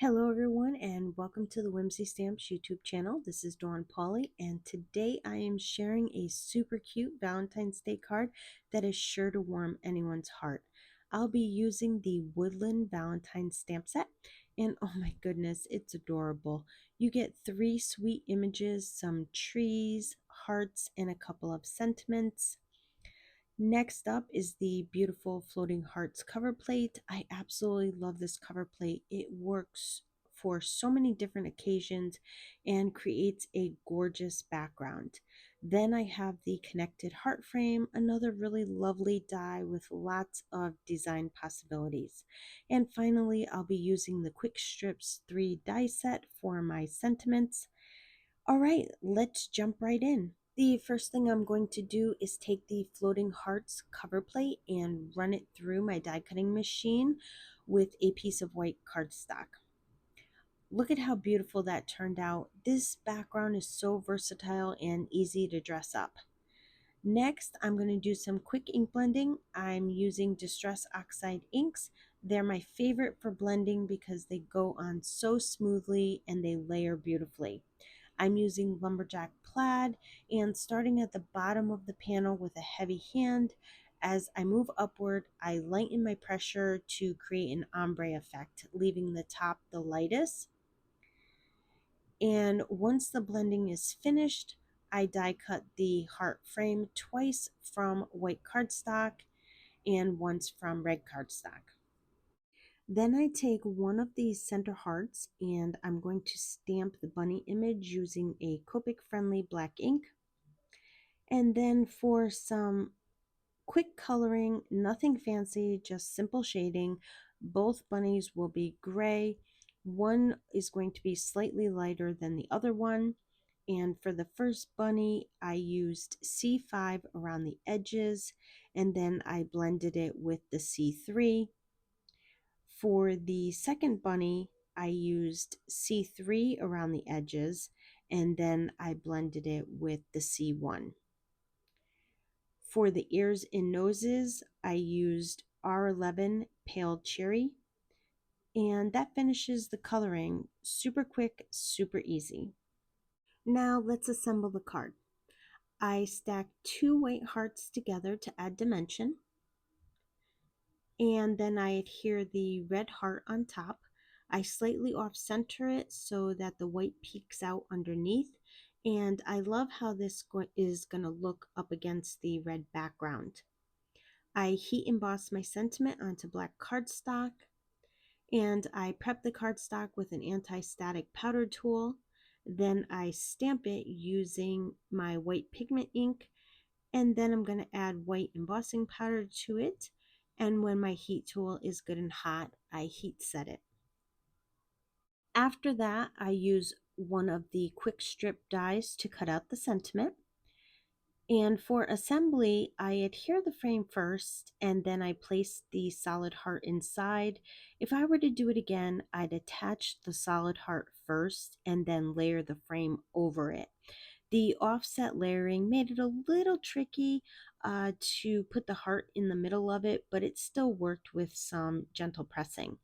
Hello everyone and welcome to the Whimsy Stamps YouTube channel. This is Dawn Pauley and today I am sharing a super cute Valentine's Day card that is sure to warm anyone's heart. I'll be using the Woodland Valentine Stamp Set and oh my goodness, it's adorable. You get 3 sweet images, some trees, hearts, and a couple of sentiments. Next up is the beautiful Floating Hearts cover plate. I absolutely love this cover plate. It works for so many different occasions and creates a gorgeous background. Then I have the connected heart frame, another really lovely die with lots of design possibilities. And finally, I'll be using the Quick Strips 3 die set for my sentiments. All right, let's jump right in. The first thing I'm going to do is take the Floating Hearts cover plate and run it through my die cutting machine with a piece of white cardstock. Look at how beautiful that turned out. This background is so versatile and easy to dress up. Next, I'm going to do some quick ink blending. I'm using Distress Oxide inks. They're my favorite for blending because they go on so smoothly and they layer beautifully. I'm using Lumberjack Plaid and starting at the bottom of the panel with a heavy hand. As I move upward, I lighten my pressure to create an ombre effect, leaving the top the lightest. And once the blending is finished, I die cut the heart frame twice from white cardstock and once from red cardstock. Then I take one of these center hearts and I'm going to stamp the bunny image using a Copic friendly black ink. And then for some quick coloring, nothing fancy, just simple shading, both bunnies will be gray. One is going to be slightly lighter than the other one. And for the first bunny, I used C5 around the edges and then I blended it with the C3. For the second bunny, I used C3 around the edges and then I blended it with the C1. For the ears and noses, I used R11 Pale Cherry, and that finishes the coloring. Super quick, super easy. Now let's assemble the card. I stacked 2 white hearts together to add dimension, and then I adhere the red heart on top. I slightly off center it so that the white peeks out underneath, and I love how this is going to look up against the red background. I heat emboss my sentiment onto black cardstock, and I prep the cardstock with an anti-static powder tool. Then I stamp it using my white pigment ink, and then I'm going to add white embossing powder to it. And when my heat tool is good and hot, I heat set it. After that, I use one of the quick strip dies to cut out the sentiment. And for assembly, I adhere the frame first and then I place the solid heart inside. If I were to do it again, I'd attach the solid heart first and then layer the frame over it. The offset layering made it a little tricky to put the heart in the middle of it, but it still worked with some gentle pressing.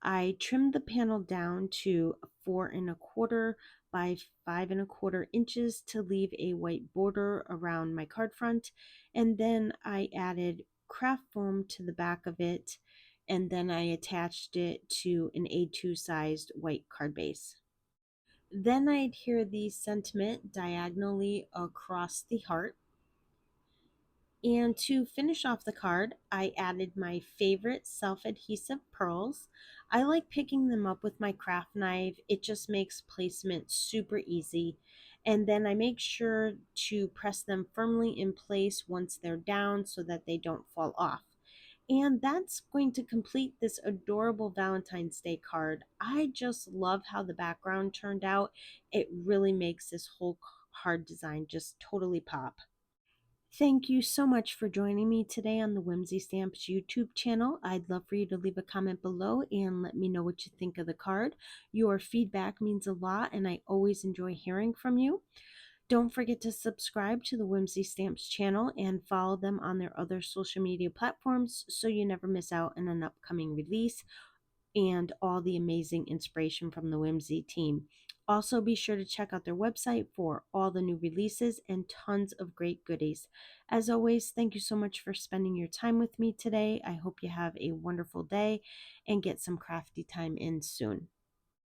I trimmed the panel down to 4¼ by 5¼ inches to leave a white border around my card front, and then I added craft foam to the back of it, and then I attached it to an A2 sized white card base. Then I adhere the sentiment diagonally across the heart. And to finish off the card, I added my favorite self-adhesive pearls. I like picking them up with my craft knife. It just makes placement super easy. And then I make sure to press them firmly in place once they're down so that they don't fall off. And that's going to complete this adorable Valentine's Day card. I just love how the background turned out. It really makes this whole card design just totally pop. Thank you so much for joining me today on the Whimsy Stamps YouTube channel. I'd love for you to leave a comment below and let me know what you think of the card. Your feedback means a lot and I always enjoy hearing from you. Don't forget to subscribe to the Whimsy Stamps channel and follow them on their other social media platforms so you never miss out on an upcoming release. and all the amazing inspiration from the Whimsy team. Also, be sure to check out their website for all the new releases and tons of great goodies. As always, thank you so much for spending your time with me today. I hope you have a wonderful day and get some crafty time in soon.